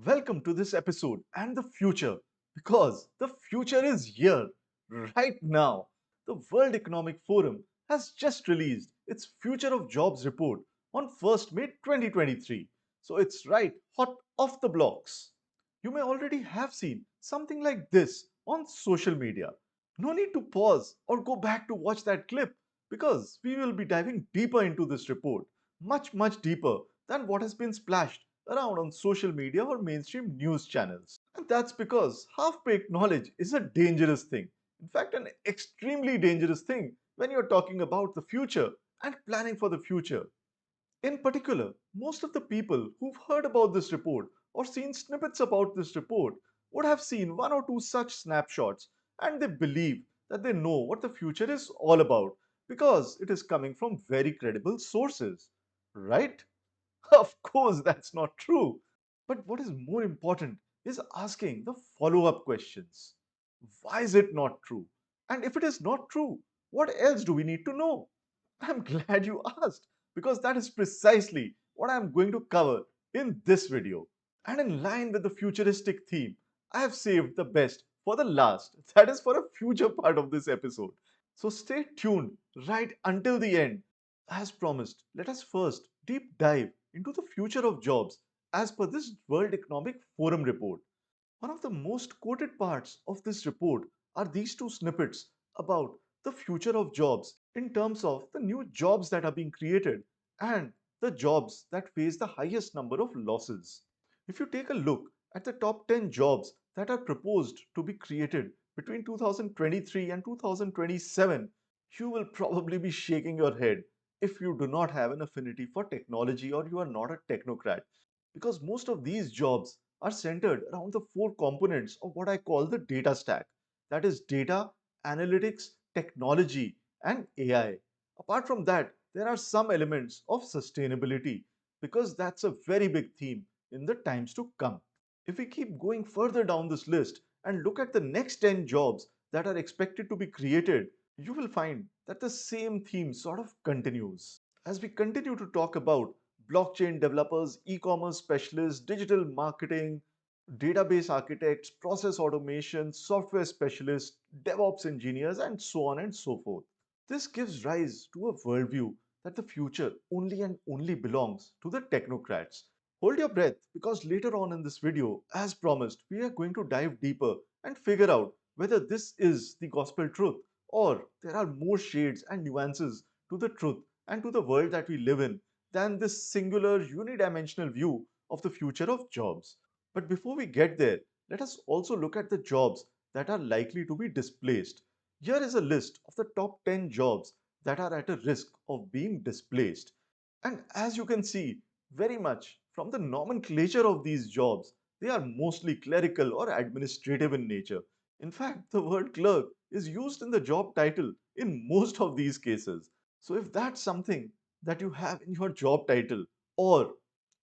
Welcome to this episode and the future because the future is here right now. The World Economic Forum has just released its Future of Jobs report on 1st May 2023. So it's right hot off the blocks. You may already have seen something like this on social media. No need to pause or go back to watch that clip because we will be diving deeper into this report, much deeper than what has been splashed around on social media or mainstream news channels. And that's because half-baked knowledge is a dangerous thing. In fact, an extremely dangerous thing when you're talking about the future and planning for the future. In particular, most of the people who've heard about this report or seen snippets about this report would have seen one or two such snapshots and they believe that they know what the future is all about because it is coming from very credible sources. Right? Of course, that's not true. But what is more important is asking the follow up questions. Why is it not true? And if it is not true, what else do we need to know? I'm glad you asked because that is precisely what I'm going to cover in this video. And in line with the futuristic theme, I have saved the best for the last. That is for a future part of this episode. So stay tuned right until the end. As promised, let us first deep dive into the future of jobs as per this World Economic Forum report. One of the most quoted parts of this report are these two snippets about the future of jobs in terms of the new jobs that are being created and the jobs that face the highest number of losses. If you take a look at the top 10 jobs that are proposed to be created between 2023 and 2027, you will probably be shaking your head if you do not have an affinity for technology or you are not a technocrat. Because most of these jobs are centered around the four components of what I call the data stack. That is data, analytics, technology, and AI. Apart from that, there are some elements of sustainability because that's a very big theme in the times to come. If we keep going further down this list and look at the next 10 jobs that are expected to be created, you will find that the same theme sort of continues. As we continue to talk about blockchain developers, e-commerce specialists, digital marketing, database architects, process automation, software specialists, DevOps engineers, and so on and so forth. This gives rise to a worldview that the future only and only belongs to the technocrats. Hold your breath because later on in this video, as promised, we are going to dive deeper and figure out whether this is the gospel truth or there are more shades and nuances to the truth and to the world that we live in than this singular unidimensional view of the future of jobs. But before we get there, let us also look at the jobs that are likely to be displaced. Here is a list of the top 10 jobs that are at a risk of being displaced. And as you can see, very much from the nomenclature of these jobs, they are mostly clerical or administrative in nature. In fact, the word clerk is used in the job title in most of these cases. So if that's something that you have in your job title, or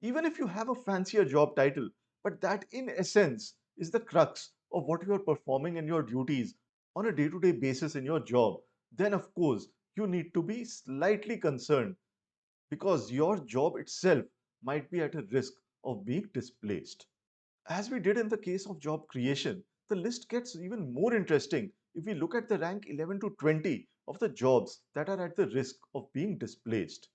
even if you have a fancier job title, but that in essence is the crux of what you are performing in your duties on a day to day basis in your job, then of course you need to be slightly concerned because your job itself might be at a risk of being displaced. As we did in the case of job creation, the list gets even more interesting if we look at the rank 11 to 20 of the jobs that are at the risk of being displaced.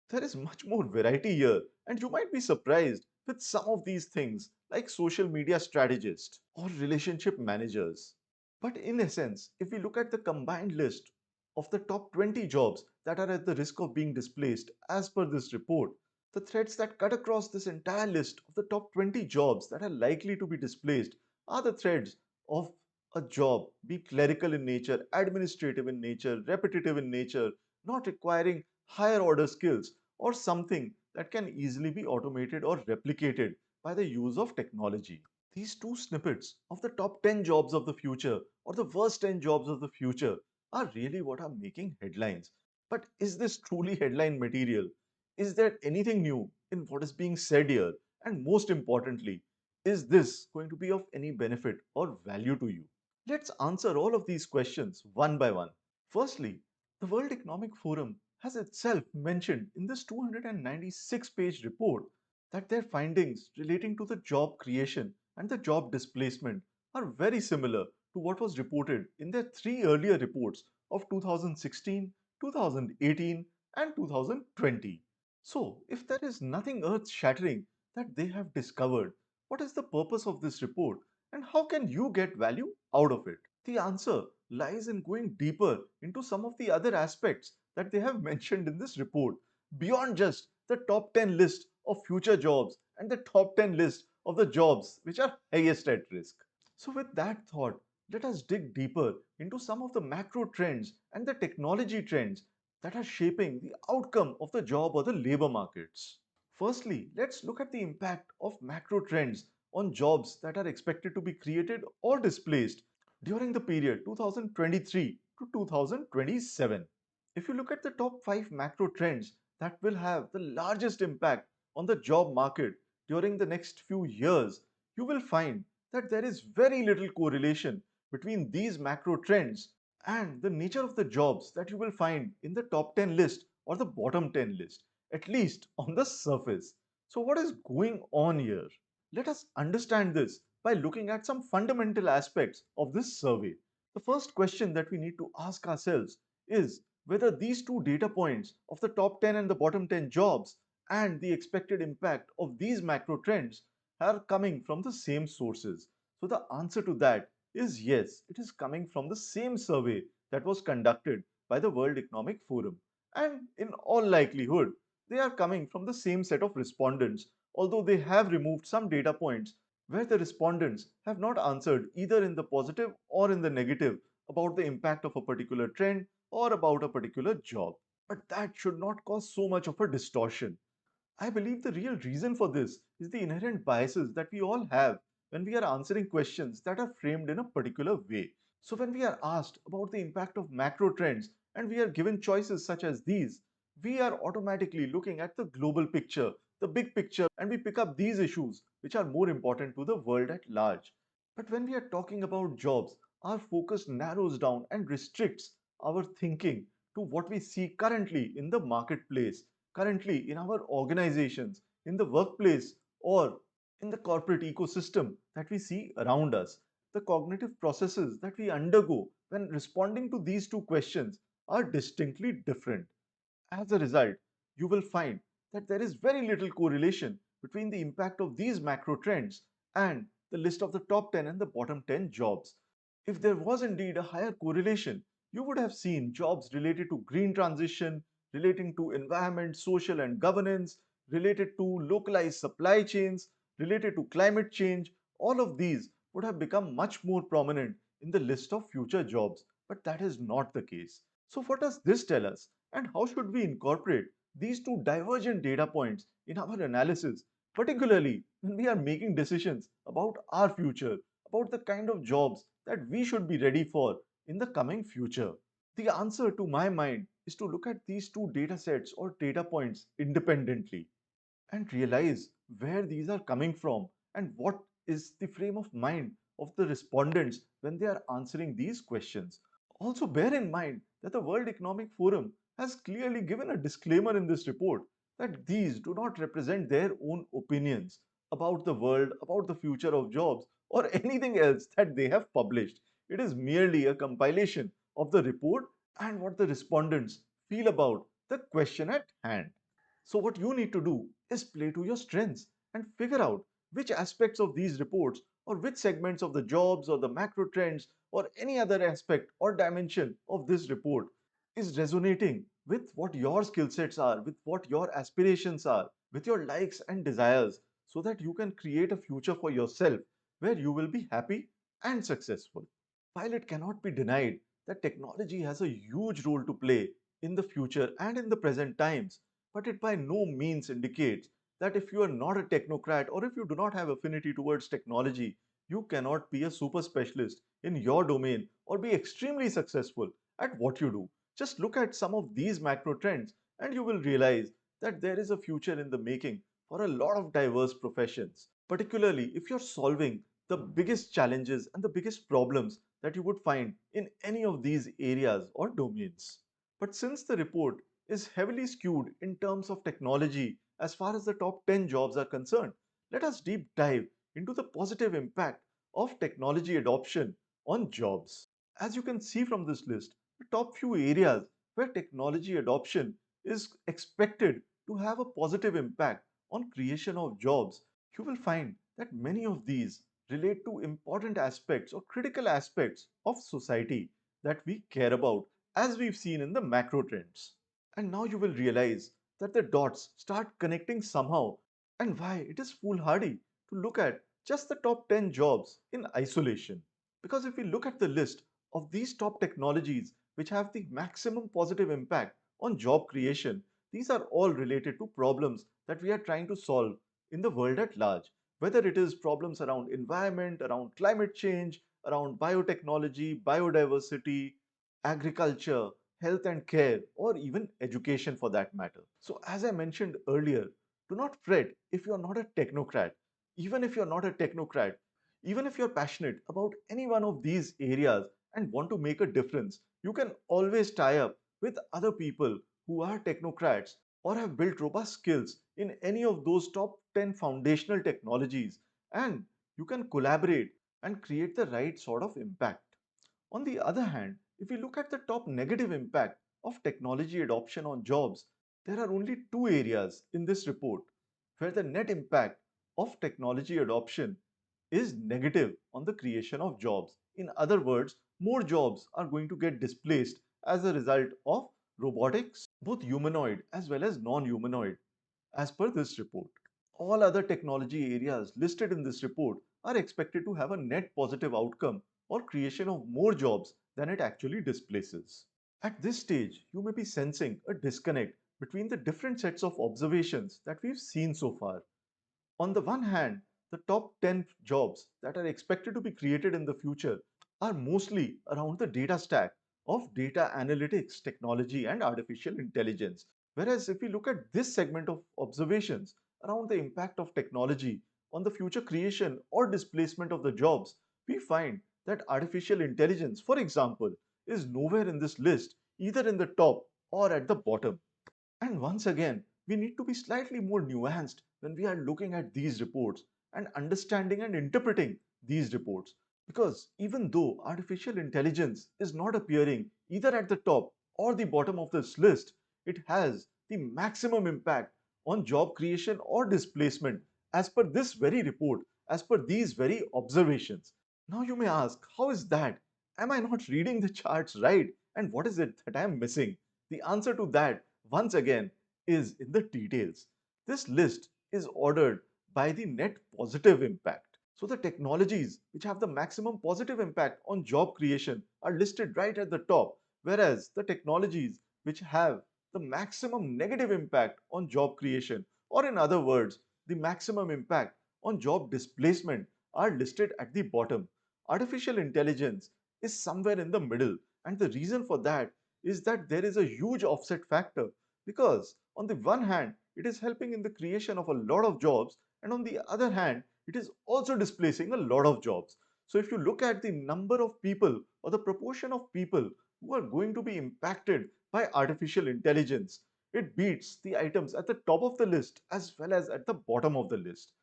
There is much more variety here, and you might be surprised with some of these things like social media strategists or relationship managers. But in essence, if we look at the combined list of the top 20 jobs that are at the risk of being displaced as per this report, the threads that cut across this entire list of the top 20 jobs that are likely to be displaced are the threads of a job, be clerical in nature, administrative in nature, repetitive in nature, not requiring higher order skills, or something that can easily be automated or replicated by the use of technology. These two snippets of the top 10 jobs of the future or the worst 10 jobs of the future are really what are making headlines. But is this truly headline material? Is there anything new in what is being said here? And most importantly, is this going to be of any benefit or value to you? Let's answer all of these questions one by one. Firstly, the World Economic Forum has itself mentioned in this 296-page report that their findings relating to the job creation and the job displacement are very similar to what was reported in their three earlier reports of 2016, 2018, and 2020. So, if there is nothing earth shattering that they have discovered, what is the purpose of this report and how can you get value out of it? The answer lies in going deeper into some of the other aspects that they have mentioned in this report, beyond just the top 10 list of future jobs and the top 10 list of the jobs which are highest at risk. So, with that thought, let us dig deeper into some of the macro trends and the technology trends that are shaping the outcome of the job or the labor markets. Firstly, let's look at the impact of macro trends on jobs that are expected to be created or displaced during the period 2023 to 2027. If you look at the top 5 macro trends that will have the largest impact on the job market during the next few years, you will find that there is very little correlation between these macro trends and the nature of the jobs that you will find in the top 10 list or the bottom 10 list, at least on the surface. So, what is going on here? Let us understand this by looking at some fundamental aspects of this survey. The first question that we need to ask ourselves is whether these two data points of the top 10 and the bottom 10 jobs and the expected impact of these macro trends are coming from the same sources. So the answer to that is yes, it is coming from the same survey that was conducted by the World Economic Forum. And in all likelihood, they are coming from the same set of respondents, although they have removed some data points where the respondents have not answered either in the positive or in the negative about the impact of a particular trend or about a particular job. But that should not cause so much of a distortion. I believe the real reason for this is the inherent biases that we all have when we are answering questions that are framed in a particular way. So, when we are asked about the impact of macro trends and we are given choices such as these, we are automatically looking at the global picture, the big picture, and we pick up these issues which are more important to the world at large. But when we are talking about jobs, our focus narrows down and restricts our thinking to what we see currently in the marketplace, currently in our organizations, in the workplace, or in the corporate ecosystem that we see around us. The cognitive processes that we undergo when responding to these two questions are distinctly different. As a result, you will find that there is very little correlation between the impact of these macro trends and the list of the top 10 and the bottom 10 jobs. If there was indeed a higher correlation, you would have seen jobs related to green transition, relating to environment, social and governance, related to localized supply chains, related to climate change. All of these would have become much more prominent in the list of future jobs, but that is not the case. So, what does this tell us? And how should we incorporate these two divergent data points in our analysis, particularly when we are making decisions about our future, about the kind of jobs that we should be ready for in the coming future? The answer to my mind is to look at these two data sets or data points independently and realize where these are coming from and what is the frame of mind of the respondents when they are answering these questions. Also, bear in mind that the World Economic Forum has clearly given a disclaimer in this report that these do not represent their own opinions about the world, about the future of jobs, or anything else that they have published. It is merely a compilation of the report and what the respondents feel about the question at hand. So, what you need to do is play to your strengths and figure out which aspects of these reports or which segments of the jobs or the macro trends or any other aspect or dimension of this report is resonating with what your skill sets are, with what your aspirations are, with your likes and desires, so that you can create a future for yourself where you will be happy and successful. While it cannot be denied that technology has a huge role to play in the future and in the present times, but it by no means indicates that if you are not a technocrat or if you do not have affinity towards technology, you cannot be a super specialist in your domain or be extremely successful at what you do. Just look at some of these macro trends and you will realize that there is a future in the making for a lot of diverse professions, particularly if you're solving the biggest challenges and the biggest problems that you would find in any of these areas or domains. But since the report is heavily skewed in terms of technology as far as the top 10 jobs are concerned. Let us deep dive into the positive impact of technology adoption on jobs. As you can see from this list, the top few areas where technology adoption is expected to have a positive impact on creation of jobs, you will find that many of these relate to important aspects or critical aspects of society that we care about, as we've seen in the macro trends. And now you will realize that the dots start connecting somehow, and why it is foolhardy to look at just the top 10 jobs in isolation. Because if we look at the list of these top technologies which have the maximum positive impact on job creation, these are all related to problems that we are trying to solve in the world at large. Whether it is problems around environment, around climate change, around biotechnology, biodiversity, agriculture, health and care, or even education for that matter. So, as I mentioned earlier, do not fret if you are not a technocrat. Even if you're not a technocrat, even if you're passionate about any one of these areas and want to make a difference, you can always tie up with other people who are technocrats or have built robust skills in any of those top 10 foundational technologies, and you can collaborate and create the right sort of impact. On the other hand, if we look at the top negative impact of technology adoption on jobs, there are only two areas in this report where the net impact of technology adoption is negative on the creation of jobs. In other words, more jobs are going to get displaced as a result of robotics, both humanoid as well as non humanoid, as per this report. All other technology areas listed in this report are expected to have a net positive outcome or creation of more jobs than it actually displaces. At this stage, you may be sensing a disconnect between the different sets of observations that we've seen so far. On the one hand, the top 10 jobs that are expected to be created in the future are mostly around the data stack of data analytics, technology, and artificial intelligence. Whereas, if we look at this segment of observations around the impact of technology on the future creation or displacement of the jobs, we find that artificial intelligence, for example, is nowhere in this list, either in the top or at the bottom. And once again, we need to be slightly more nuanced when we are looking at these reports and understanding and interpreting these reports. Because even though artificial intelligence is not appearing either at the top or the bottom of this list, it has the maximum impact on job creation or displacement as per this very report, as per these very observations. Now you may ask, how is that? Am I not reading the charts right? And what is it that I am missing? The answer to that, once again, is in the details. This list is ordered by the net positive impact. So the technologies which have the maximum positive impact on job creation are listed right at the top, whereas the technologies which have the maximum negative impact on job creation, or in other words, the maximum impact on job displacement, are listed at the bottom. Artificial intelligence is somewhere in the middle, and the reason for that is that there is a huge offset factor, because on the one hand it is helping in the creation of a lot of jobs, and on the other hand it is also displacing a lot of jobs. So if you look at the number of people or the proportion of people who are going to be impacted by artificial intelligence, it beats the items at the top of the list as well as at the bottom of the list.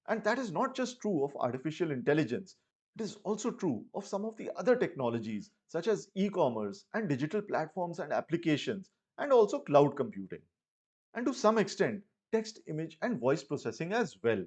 And that is not just true of artificial intelligence, it is also true of some of the other technologies such as e commerce and digital platforms and applications, and also cloud computing. And to some extent, text, image, and voice processing as well.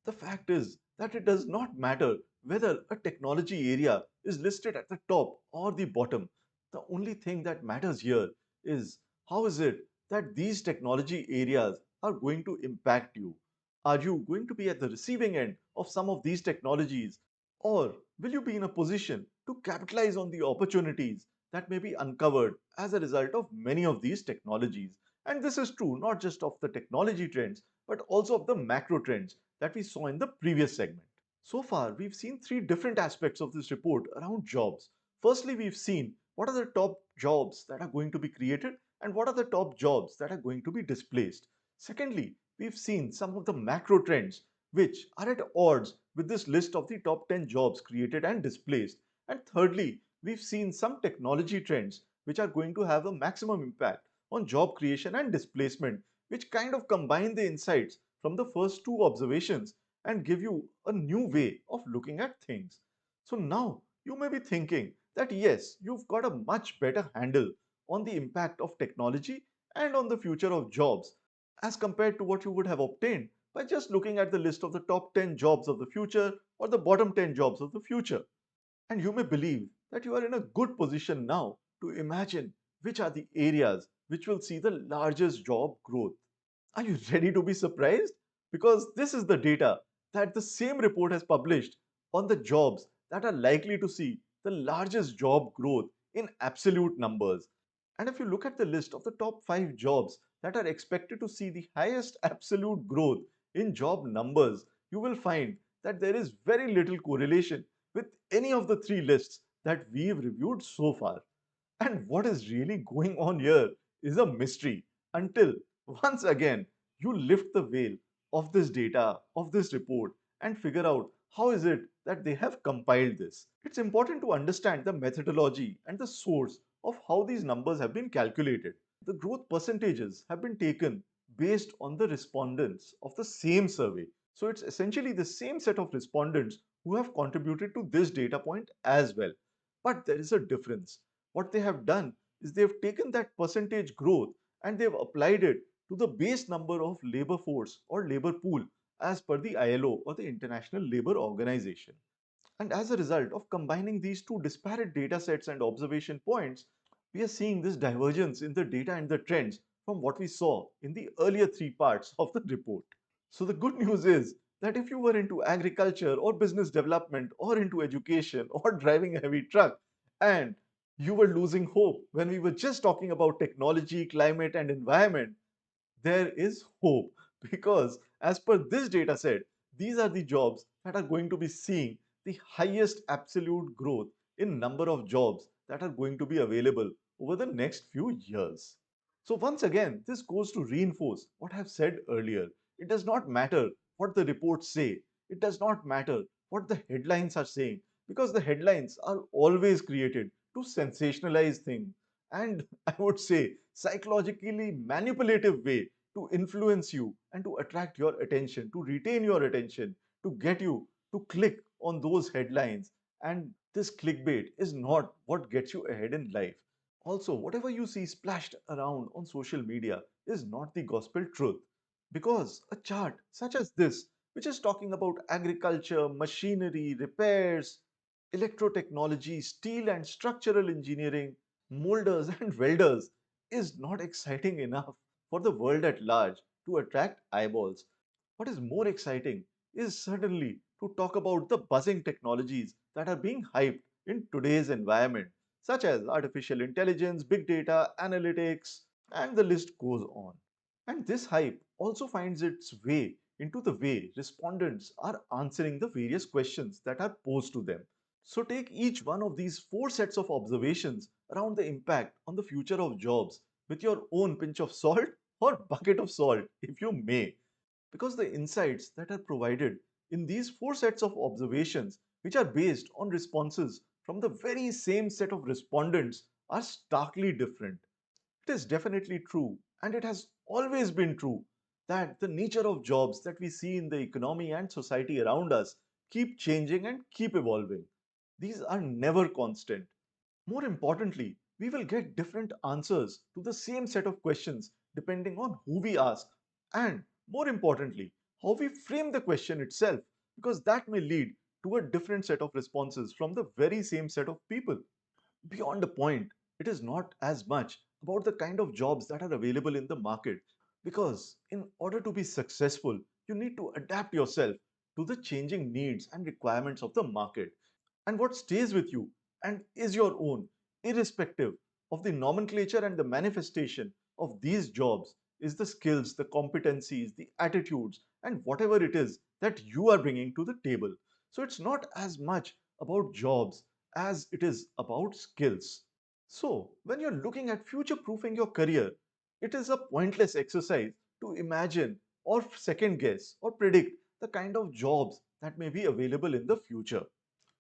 The fact is that it does not matter whether a technology area is listed at the top or the bottom. The only thing that matters here is how is it that these technology areas are going to impact you. Are you going to be at the receiving end of some of these technologies, or will you be in a position to capitalize on the opportunities that may be uncovered as a result of many of these technologies? And this is true not just of the technology trends, but also of the macro trends that we saw in the previous segment. So far, we've seen three different aspects of this report around jobs. Firstly, we've seen what are the top jobs that are going to be created and what are the top jobs that are going to be displaced. Secondly, we've seen some of the macro trends which are at odds with this list of the top 10 jobs created and displaced. And thirdly, we've seen some technology trends which are going to have a maximum impact on job creation and displacement, which kind of combine the insights from the first two observations and give you a new way of looking at things. So now you may be thinking that yes, you've got a much better handle on the impact of technology and on the future of jobs as compared to what you would have obtained by just looking at the list of the top 10 jobs of the future or the bottom 10 jobs of the future. And you may believe that you are in a good position now to imagine which are the areas which will see the largest job growth. Are you ready to be surprised? Because this is the data that the same report has published on the jobs that are likely to see the largest job growth in absolute numbers. And if you look at the list of the top 5 jobs that are expected to see the highest absolute growth in job numbers, you will find that there is very little correlation with any of the three lists that we've reviewed so far. And what is really going on here is a mystery until once again you lift the veil of this data, of this report, and figure out how is it that they have compiled this. It's important to understand the methodology and the source of how these numbers have been calculated. The growth percentages have been taken based on the respondents of the same survey. So it's essentially the same set of respondents who have contributed to this data point as well. But there is a difference. What they have done is they've taken that percentage growth and they've applied it to the base number of labor force or labor pool as per the ILO or the International Labour Organization. And as a result of combining these two disparate data sets and observation points, we are seeing this divergence in the data and the trends from what we saw in the earlier three parts of the report. So the good news is that if you were into agriculture or business development or into education or driving a heavy truck and you were losing hope when we were just talking about technology, climate and environment, there is hope because as per this data set, these are the jobs that are going to be seeing the highest absolute growth in number of jobs that are going to be available over the next few years. So once again, this goes to reinforce what I've said earlier. It does not matter what the reports say. It does not matter what the headlines are saying because the headlines are always created to sensationalize things and I would say psychologically manipulative way to influence you and to attract your attention, to retain your attention, to get you to click on those headlines. And this clickbait is not what gets you ahead in life. Also, whatever you see splashed around on social media is not the gospel truth. Because a chart such as this, which is talking about agriculture, machinery, repairs, electrotechnology, steel and structural engineering, molders and welders, is not exciting enough for the world at large to attract eyeballs. What is more exciting is certainly to talk about the buzzing technologies that are being hyped in today's environment, such as artificial intelligence, big data, analytics, and the list goes on. And this hype also finds its way into the way respondents are answering the various questions that are posed to them. So take each one of these four sets of observations around the impact on the future of jobs with your own pinch of salt or bucket of salt, if you may, because the insights that are provided in these four sets of observations, which are based on responses from the very same set of respondents, are starkly different. It is definitely true, and it has always been true, that the nature of jobs that we see in the economy and society around us keep changing and keep evolving. These are never constant. More importantly, we will get different answers to the same set of questions depending on who we ask, and more importantly, how we frame the question itself, because that may lead to a different set of responses from the very same set of people. Beyond a point, it is not as much about the kind of jobs that are available in the market, because in order to be successful, you need to adapt yourself to the changing needs and requirements of the market. And what stays with you and is your own, irrespective of the nomenclature and the manifestation of these jobs, is the skills, the competencies, the attitudes, and whatever it is that you are bringing to the table. So it's not as much about jobs as it is about skills. So, when you're looking at future proofing your career, it is a pointless exercise to imagine or second guess or predict the kind of jobs that may be available in the future.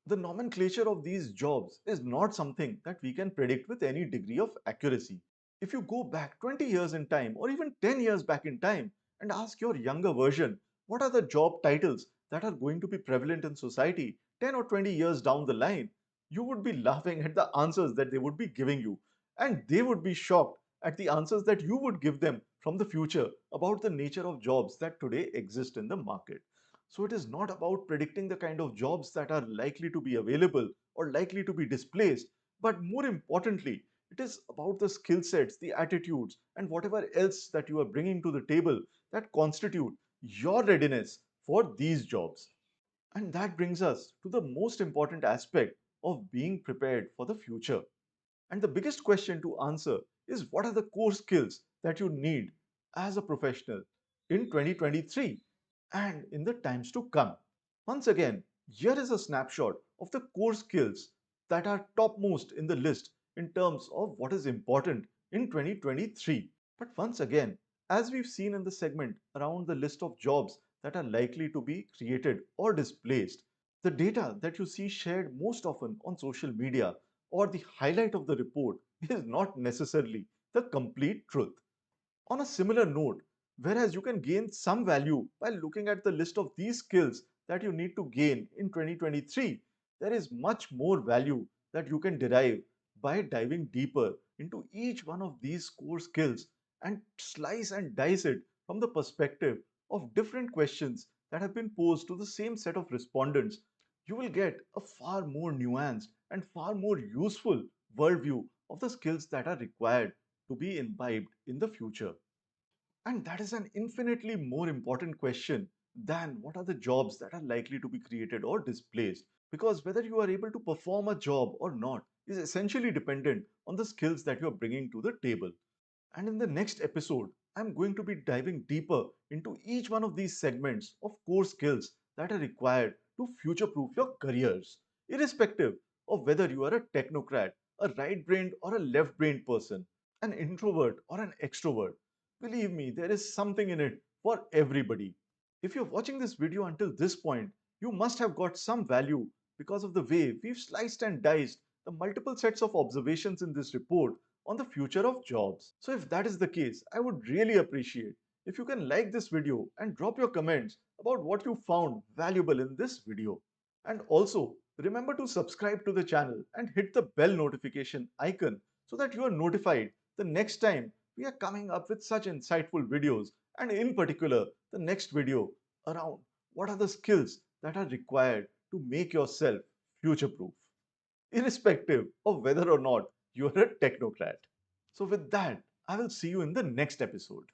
The nomenclature of these jobs is not something that we can predict with any degree of accuracy. If you go back 20 years in time or even 10 years back in time and ask your younger version, what are the job titles that are going to be prevalent in society 10 or 20 years down the line, you would be laughing at the answers that they would be giving you. And they would be shocked at the answers that you would give them from the future about the nature of jobs that today exist in the market. So it is not about predicting the kind of jobs that are likely to be available or likely to be displaced, but more importantly, it is about the skill sets, the attitudes, and whatever else that you are bringing to the table that constitute your readiness for these jobs. And that brings us to the most important aspect of being prepared for the future. And the biggest question to answer is, what are the core skills that you need as a professional in 2023 and in the times to come? Once again, here is a snapshot of the core skills that are topmost in the list in terms of what is important in 2023. But once again, as we've seen in the segment around the list of jobs that are likely to be created or displaced, the data that you see shared most often on social media or the highlight of the report is not necessarily the complete truth. On a similar note, whereas you can gain some value by looking at the list of these skills that you need to gain in 2023, there is much more value that you can derive by diving deeper into each one of these core skills and slice and dice it from the perspective of different questions that have been posed to the same set of respondents. You will get a far more nuanced and far more useful worldview of the skills that are required to be imbibed in the future. And that is an infinitely more important question than what are the jobs that are likely to be created or displaced. Because whether you are able to perform a job or not is essentially dependent on the skills that you are bringing to the table. And in the next episode, I'm going to be diving deeper into each one of these segments of core skills that are required to future proof your careers, irrespective of whether you are a technocrat, a right brained or a left brained person, an introvert or an extrovert. Believe me, there is something in it for everybody. If you're watching this video until this point, you must have got some value because of the way we've sliced and diced the multiple sets of observations in this report on the future of jobs. So if that is the case, I would really appreciate if you can like this video and drop your comments about what you found valuable in this video. And also, remember to subscribe to the channel and hit the bell notification icon so that you are notified the next time we are coming up with such insightful videos, and in particular, the next video around what are the skills that are required to make yourself future proof, irrespective of whether or not you are a technocrat. So, with that, I will see you in the next episode.